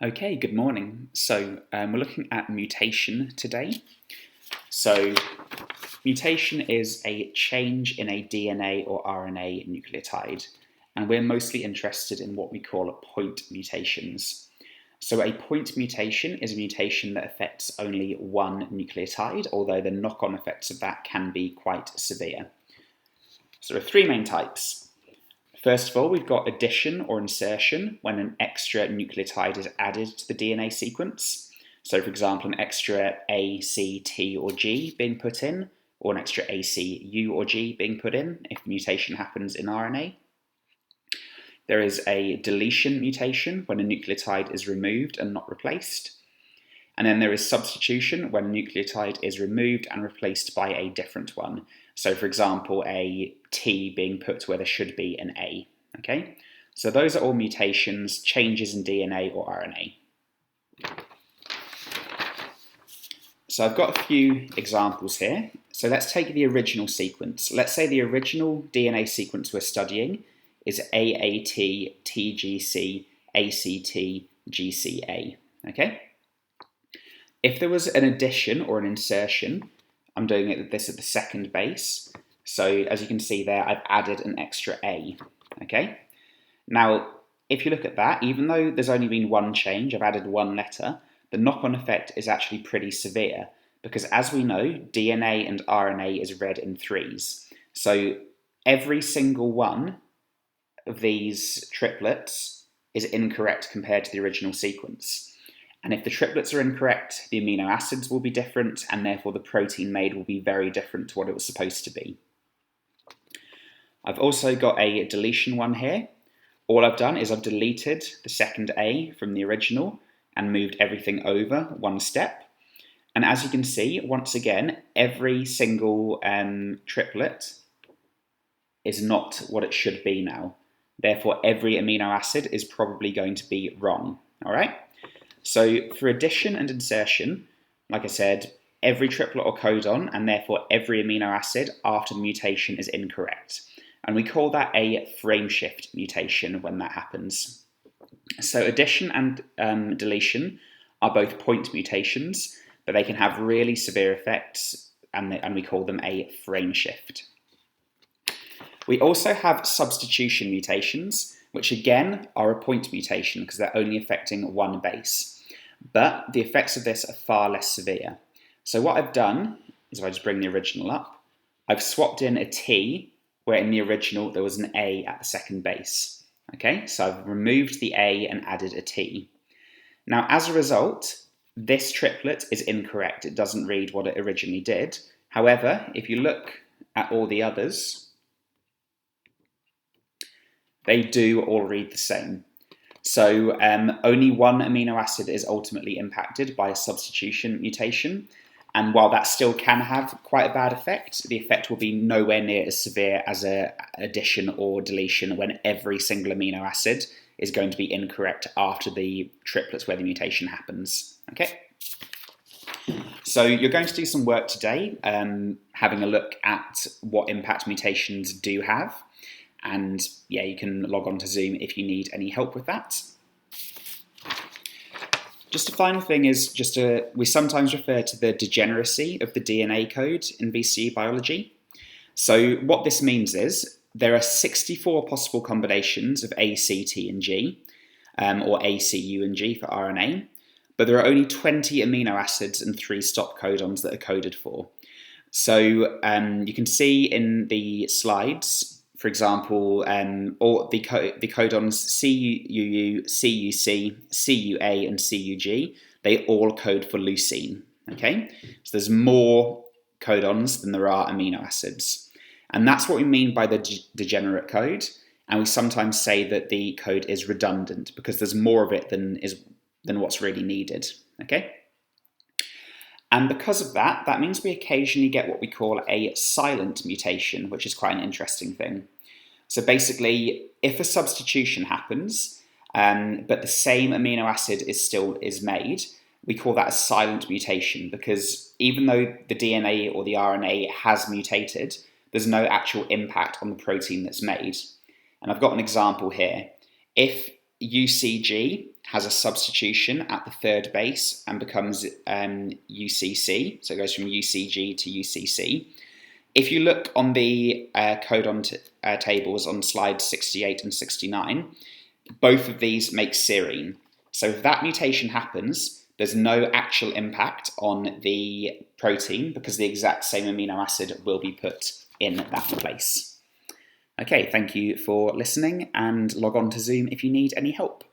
Okay, good morning. We're looking at mutation today. So mutation is a change in a DNA or RNA nucleotide, and we're mostly interested in what we call point mutations. So a point mutation is a mutation that affects only one nucleotide, although the knock-on effects of that can be quite severe. So there are three main types. First of all, we've got addition or insertion, when an extra nucleotide is added to the DNA sequence. So for example, an extra A, C, T or G being put in, or an extra A, C, U or G being put in if the mutation happens in RNA. There is a deletion mutation, when a nucleotide is removed and not replaced. And then there is substitution, when a nucleotide is removed and replaced by a different one. So for example, a T being put where there should be an A. Okay, so those are all mutations, changes in DNA or RNA. So I've got a few examples here. So let's take the original sequence. Let's say the original DNA sequence we're studying is AAT, TGC, ACT, GCA. Okay? If there was an addition or an insertion, I'm doing this at the second base. So as you can see there, I've added an extra A. Okay. Now, if you look at that, even though there's only been one change, I've added one letter, the knock-on effect is actually pretty severe because, as we know, DNA and RNA is read in threes. So every single one of these triplets is incorrect compared to the original sequence. And if the triplets are incorrect, the amino acids will be different, and therefore the protein made will be very different to what it was supposed to be. I've also got a deletion one here. All I've done is I've deleted the second A from the original and moved everything over one step. And as you can see, once again, every single triplet is not what it should be now. Therefore, every amino acid is probably going to be wrong. All right? So for addition and insertion, like I said, every triplet or codon and therefore every amino acid after the mutation is incorrect. And we call that a frame shift mutation when that happens. So addition and deletion are both point mutations, but they can have really severe effects, and we call them a frame shift. We also have substitution mutations, which again are a point mutation because they're only affecting one base. But the effects of this are far less severe. So what I've done is, if I just bring the original up, I've swapped in a T where in the original there was an A at the second base. Okay, so I've removed the A and added a T. Now, as a result, this triplet is incorrect. It doesn't read what it originally did. However, if you look at all the others, they do all read the same. So only one amino acid is ultimately impacted by a substitution mutation. And while that still can have quite a bad effect, the effect will be nowhere near as severe as an addition or deletion when every single amino acid is going to be incorrect after the triplets where the mutation happens. Okay? So you're going to do some work today, having a look at what impact mutations do have. And yeah, you can log on to Zoom if you need any help with that. Just a final thing is we sometimes refer to the degeneracy of the DNA code in VCE biology. So what this means is there are 64 possible combinations of A, C, T, and G, or A, C, U, and G for RNA, but there are only 20 amino acids and 3 stop codons that are coded for. So you can see in the slides, for example, all the codons CUU, CUC, CUA, and CUG, they all code for leucine. Okay, so there's more codons than there are amino acids, and that's what we mean by the degenerate code. And we sometimes say that the code is redundant because there's more of it than what's really needed. Okay. And because of that, that means we occasionally get what we call a silent mutation, which is quite an interesting thing. So basically, if a substitution happens, but the same amino acid is made, we call that a silent mutation because even though the DNA or the RNA has mutated, there's no actual impact on the protein that's made. And I've got an example here. If UCG has a substitution at the third base and becomes UCC, so it goes from UCG to UCC. If you look on the codon tables on slides 68 and 69, both of these make serine. So if that mutation happens, there's no actual impact on the protein because the exact same amino acid will be put in that place. Okay, thank you for listening, and log on to Zoom if you need any help.